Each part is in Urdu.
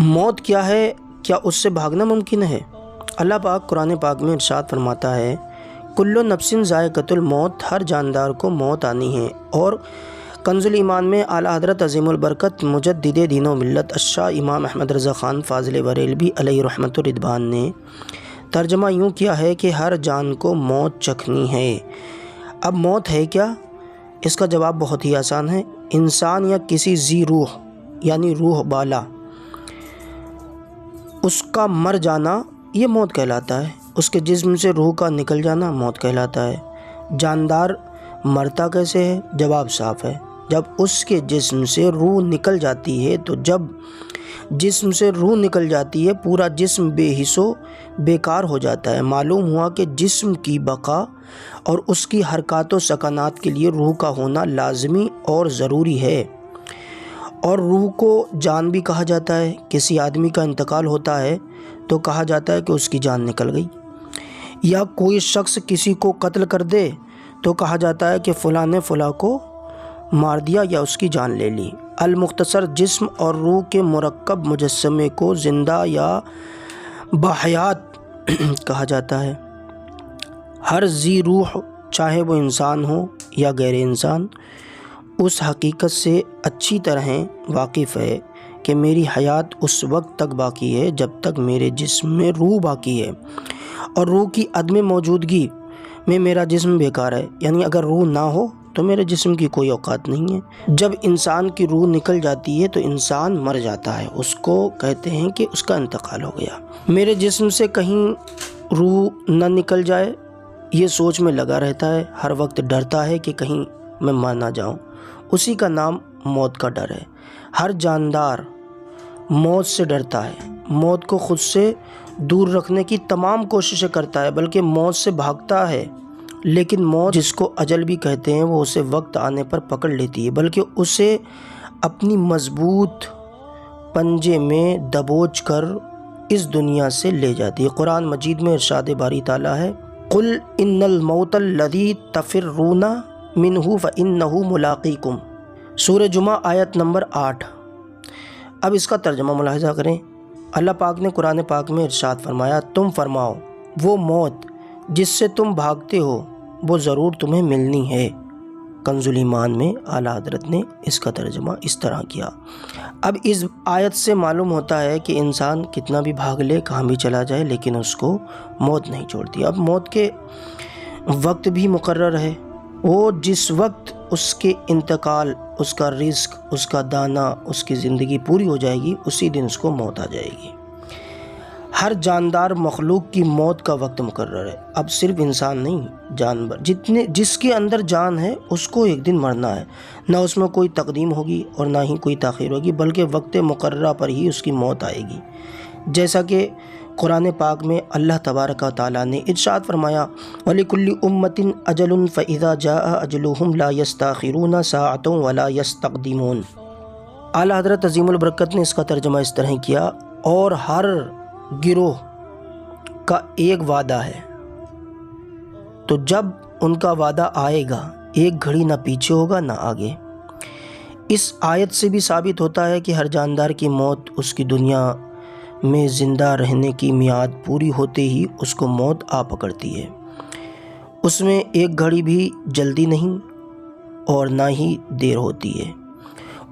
موت کیا ہے؟ کیا اس سے بھاگنا ممکن ہے؟ اللہ پاک قرآن پاک میں ارشاد فرماتا ہے کل نفس ذائقۃ الموت، ہر جاندار کو موت آنی ہے۔ اور کنز الایمان میں اعلیٰ حضرت عظیم البرکت مجدد دین و ملت الشاہ امام احمد رضا خان فاضل بریلوی علیہ رحمت و رضوان نے ترجمہ یوں کیا ہے کہ ہر جان کو موت چکھنی ہے۔ اب موت ہے کیا؟ اس کا جواب بہت ہی آسان ہے۔ انسان یا کسی ذی روح یعنی روح بالا اس کا مر جانا یہ موت کہلاتا ہے۔ اس کے جسم سے روح کا نکل جانا موت کہلاتا ہے۔ جاندار مرتا کیسے ہے؟ جواب صاف ہے، جب اس کے جسم سے روح نکل جاتی ہے تو جب جسم سے روح نکل جاتی ہے پورا جسم بے حس و بیکار ہو جاتا ہے۔ معلوم ہوا کہ جسم کی بقا اور اس کی حرکات و سکنات کے لیے روح کا ہونا لازمی اور ضروری ہے۔ اور روح کو جان بھی کہا جاتا ہے۔ کسی آدمی کا انتقال ہوتا ہے تو کہا جاتا ہے کہ اس کی جان نکل گئی، یا کوئی شخص کسی کو قتل کر دے تو کہا جاتا ہے کہ فلاں نے فلاں کو مار دیا یا اس کی جان لے لی۔ المختصر جسم اور روح کے مرکب مجسمے کو زندہ یا باحیات کہا جاتا ہے۔ ہر ذی روح چاہے وہ انسان ہو یا غیر انسان اس حقیقت سے اچھی طرح واقف ہے کہ میری حیات اس وقت تک باقی ہے جب تک میرے جسم میں روح باقی ہے، اور روح کی عدم موجودگی میں میرا جسم بیکار ہے۔ یعنی اگر روح نہ ہو تو میرے جسم کی کوئی اوقات نہیں ہے۔ جب انسان کی روح نکل جاتی ہے تو انسان مر جاتا ہے، اس کو کہتے ہیں کہ اس کا انتقال ہو گیا۔ میرے جسم سے کہیں روح نہ نکل جائے یہ سوچ میں لگا رہتا ہے، ہر وقت ڈرتا ہے کہ کہیں میں مر نہ جاؤں، اسی کا نام موت کا ڈر ہے۔ ہر جاندار موت سے ڈرتا ہے، موت کو خود سے دور رکھنے کی تمام کوششیں کرتا ہے، بلکہ موت سے بھاگتا ہے، لیکن موت جس کو اجل بھی کہتے ہیں وہ اسے وقت آنے پر پکڑ لیتی ہے، بلکہ اسے اپنی مضبوط پنجے میں دبوچ کر اس دنیا سے لے جاتی ہے۔ قرآن مجید میں ارشاد باری تعالیٰ ہے قل ان الموت الذی تفرون منہ فانہ ملاقیکم، سورہ جمعہ آیت نمبر 8۔ اب اس کا ترجمہ ملاحظہ کریں۔ اللہ پاک نے قرآن پاک میں ارشاد فرمایا تم فرماؤ وہ موت جس سے تم بھاگتے ہو وہ ضرور تمہیں ملنی ہے۔ کنز الایمان میں اعلیٰ حضرت نے اس کا ترجمہ اس طرح کیا۔ اب اس آیت سے معلوم ہوتا ہے کہ انسان کتنا بھی بھاگ لے، کہاں بھی چلا جائے، لیکن اس کو موت نہیں چھوڑتی۔ اب موت کے وقت بھی مقرر ہے، وہ جس وقت اس کے انتقال، اس کا رزق، اس کا دانا، اس کی زندگی پوری ہو جائے گی اسی دن اس کو موت آ جائے گی۔ ہر جاندار مخلوق کی موت کا وقت مقرر ہے۔ اب صرف انسان نہیں، جانور جس کے اندر جان ہے اس کو ایک دن مرنا ہے، نہ اس میں کوئی تقدیم ہوگی اور نہ ہی کوئی تاخیر ہوگی، بلکہ وقت مقررہ پر ہی اس کی موت آئے گی۔ جیسا کہ قرآن پاک میں اللہ تبارک و تعالیٰ نے ارشاد فرمایا وَلِكُلِّ أُمَّةٍ أَجَلٌ فَإِذَا جَاءَ أَجَلُهُمْ لَا يَسْتَأْخِرُونَ سَاعَةً وَلَا يَسْتَقْدِمُونَ۔ اعلیٰ حضرت عظیم البرکت نے اس کا ترجمہ اس طرح کیا اور ہر گروہ کا ایک وعدہ ہے، تو جب ان کا وعدہ آئے گا ایک گھڑی نہ پیچھے ہوگا نہ آگے۔ اس آیت سے بھی ثابت ہوتا ہے کہ ہر جاندار کی موت اس کی دنیا میں زندہ رہنے کی میعاد پوری ہوتے ہی اس کو موت آ پکڑتی ہے۔ اس میں ایک گھڑی بھی جلدی نہیں اور نہ ہی دیر ہوتی ہے۔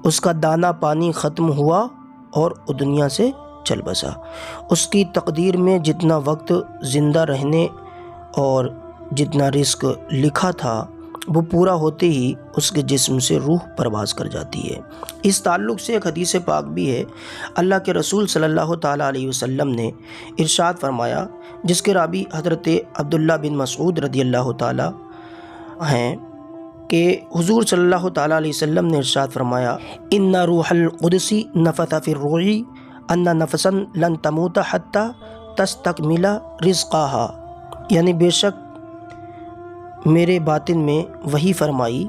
اس کا دانہ پانی ختم ہوا اور دنیا سے چل بسا۔ اس کی تقدیر میں جتنا وقت زندہ رہنے اور جتنا رزق لکھا تھا وہ پورا ہوتے ہی اس کے جسم سے روح پرواز کر جاتی ہے۔ اس تعلق سے ایک حدیث پاک بھی ہے، اللہ کے رسول صلی اللہ تعالیٰ علیہ وسلم نے ارشاد فرمایا، جس کے راوی حضرت عبداللہ بن مسعود رضی اللہ تعالیٰ ہیں، کہ حضور صلی اللہ تعالیٰ علیہ وسلم نے ارشاد فرمایا ان روح القدس نفث فی الروع ان نفسا لن تموت حتی تستکمل رزقها، یعنی بے شک میرے باطن میں وحی فرمائی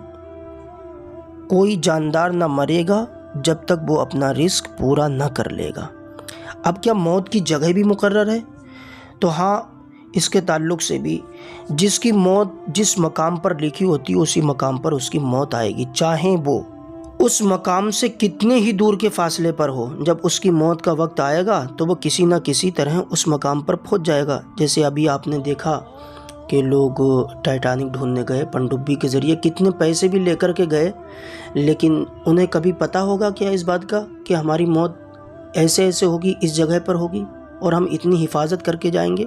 کوئی جاندار نہ مرے گا جب تک وہ اپنا رزق پورا نہ کر لے گا۔ اب کیا موت کی جگہ بھی مقرر ہے؟ تو ہاں، اس کے تعلق سے بھی جس کی موت جس مقام پر لکھی ہوتی ہے اسی مقام پر اس کی موت آئے گی، چاہیں وہ اس مقام سے کتنے ہی دور کے فاصلے پر ہو، جب اس کی موت کا وقت آئے گا تو وہ کسی نہ کسی طرح اس مقام پر پہنچ جائے گا۔ جیسے ابھی آپ نے دیکھا کہ لوگ ٹائٹینک ڈھونڈنے گئے پنڈبی کے ذریعے، کتنے پیسے بھی لے کر کے گئے، لیکن انہیں کبھی پتہ ہوگا کیا اس بات کا کہ ہماری موت ایسے ہوگی، اس جگہ پر ہوگی اور ہم اتنی حفاظت کر کے جائیں گے؟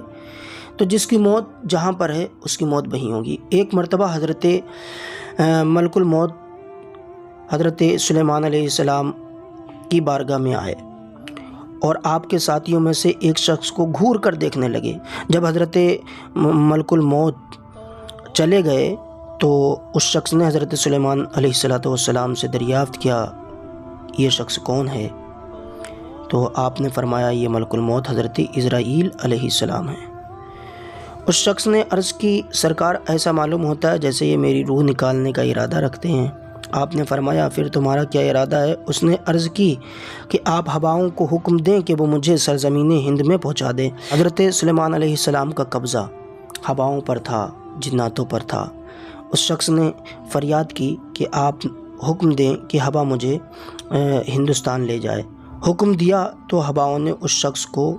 تو جس کی موت جہاں پر ہے اس کی موت وہیں ہوگی۔ ایک مرتبہ حضرت ملک الموت حضرت سلیمان علیہ السلام کی بارگاہ میں آئے اور آپ کے ساتھیوں میں سے ایک شخص کو گھور کر دیکھنے لگے۔ جب حضرت ملک الموت چلے گئے تو اس شخص نے حضرت سلیمان علیہ السلام سے دریافت کیا، یہ شخص کون ہے؟ تو آپ نے فرمایا یہ ملک الموت حضرت عزرائیل علیہ السلام ہے۔ اس شخص نے عرض کی، سرکار ایسا معلوم ہوتا ہے جیسے یہ میری روح نکالنے کا ارادہ رکھتے ہیں۔ آپ نے فرمایا پھر تمہارا کیا ارادہ ہے؟ اس نے عرض کی کہ آپ ہوائوں کو حکم دیں کہ وہ مجھے سرزمین ہند میں پہنچا دیں۔ حضرت سلیمان علیہ السلام کا قبضہ ہوائوں پر تھا، جناتوں پر تھا۔ اس شخص نے فریاد کی کہ آپ حکم دیں کہ ہوا مجھے ہندوستان لے جائے۔ حکم دیا تو ہوائوں نے اس شخص کو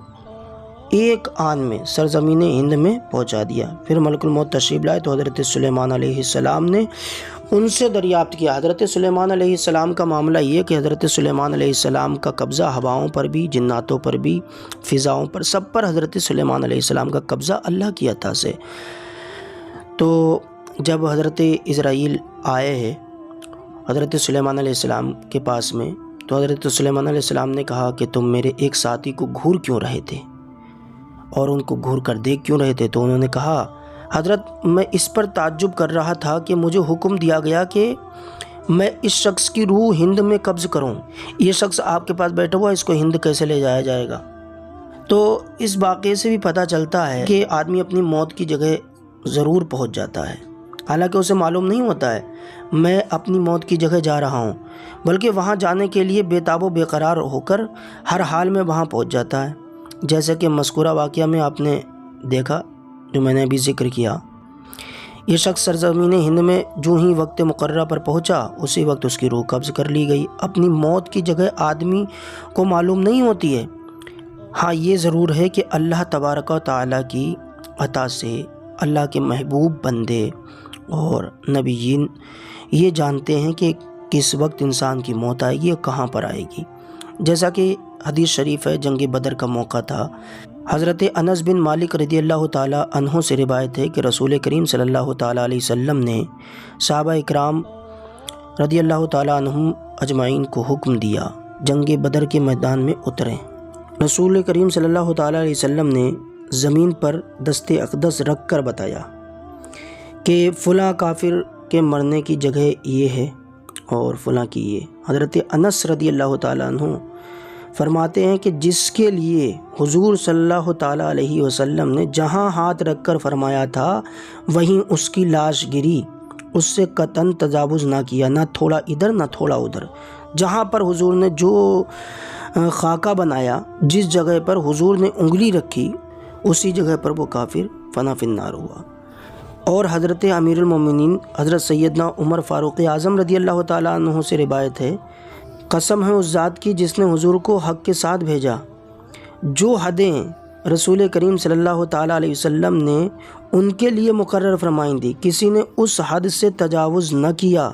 ایک آن میں سرزمین ہند میں پہنچا دیا۔ پھر ملک الموت تشریف لائے تو حضرت سلیمان علیہ السلام نے ان سے دریافت کیا۔ حضرت سلیمان علیہ السلام کا معاملہ یہ کہ حضرت سلیمان علیہ السلام کا قبضہ ہوائوں پر بھی، جناتوں پر بھی، فضاؤں پر، سب پر حضرت سلیمان علیہ السلام کا قبضہ اللہ کی عطا سے۔ تو جب حضرت عزرائیل آئے ہیں حضرت سلیمان علیہ السلام کے پاس میں، تو حضرت سلیمان علیہ السلام نے کہا کہ تم میرے ایک ساتھی کو گھور کیوں رہے تھے اور ان کو گھور کر دیکھ کیوں رہے تھے؟ تو انہوں نے کہا حضرت میں اس پر تعجب کر رہا تھا کہ مجھے حکم دیا گیا کہ میں اس شخص کی روح ہند میں قبض کروں، یہ شخص آپ کے پاس بیٹھا ہوا، اس کو ہند کیسے لے جایا جائے گا؟ تو اس واقعے سے بھی پتہ چلتا ہے کہ آدمی اپنی موت کی جگہ ضرور پہنچ جاتا ہے، حالانکہ اسے معلوم نہیں ہوتا ہے میں اپنی موت کی جگہ جا رہا ہوں، بلکہ وہاں جانے کے لیے بے تاب و بے قرار ہو کر ہر حال میں وہاں پہنچ جاتا ہے۔ جیسے کہ مذکورہ واقعہ میں آپ نے دیکھا جو میں نے ابھی ذکر کیا، یہ شخص سرزمین ہند میں جو ہی وقت مقررہ پر پہنچا اسی وقت اس کی روح قبض کر لی گئی۔ اپنی موت کی جگہ آدمی کو معلوم نہیں ہوتی ہے، ہاں یہ ضرور ہے کہ اللہ تبارک و تعالیٰ کی عطا سے اللہ کے محبوب بندے اور نبیین یہ جانتے ہیں کہ کس وقت انسان کی موت آئے گی اور کہاں پر آئے گی۔ جیسا کہ حدیث شریف ہے، جنگ بدر کا موقع تھا، حضرت انس بن مالک رضی اللہ تعالیٰ عنہ سے روایت ہے کہ رسول کریم صلی اللہ تعالیٰ علیہ وسلم نے صحابہ اکرام رضی اللہ تعالیٰ عنہم اجمعین کو حکم دیا جنگ بدر کے میدان میں اتریں۔ رسول کریم صلی اللہ تعالیٰ علیہ وسلم نے زمین پر دست اقدس رکھ کر بتایا کہ فلاں کافر کے مرنے کی جگہ یہ ہے اور فلاں کی یہ۔ حضرت انس رضی اللہ تعالیٰ عنہ فرماتے ہیں کہ جس کے لیے حضور صلی اللہ تعالیٰ علیہ وسلم نے جہاں ہاتھ رکھ کر فرمایا تھا وہیں اس کی لاش گری، اس سے قطعاً تجاوز نہ کیا، نہ تھوڑا ادھر نہ تھوڑا ادھر۔ جہاں پر حضور نے جو خاکہ بنایا، جس جگہ پر حضور نے انگلی رکھی اسی جگہ پر وہ کافر فنا فی النار ہوا۔ اور حضرت امیر المومنین حضرت سیدنا عمر فاروق اعظم رضی اللہ تعالیٰ عنہ سے روایت ہے، قسم ہے اس ذات کی جس نے حضور کو حق کے ساتھ بھیجا، جو حدیں رسول کریم صلی اللہ تعالیٰ علیہ وسلم نے ان کے لیے مقرر فرمائیں دی، کسی نے اس حد سے تجاوز نہ کیا۔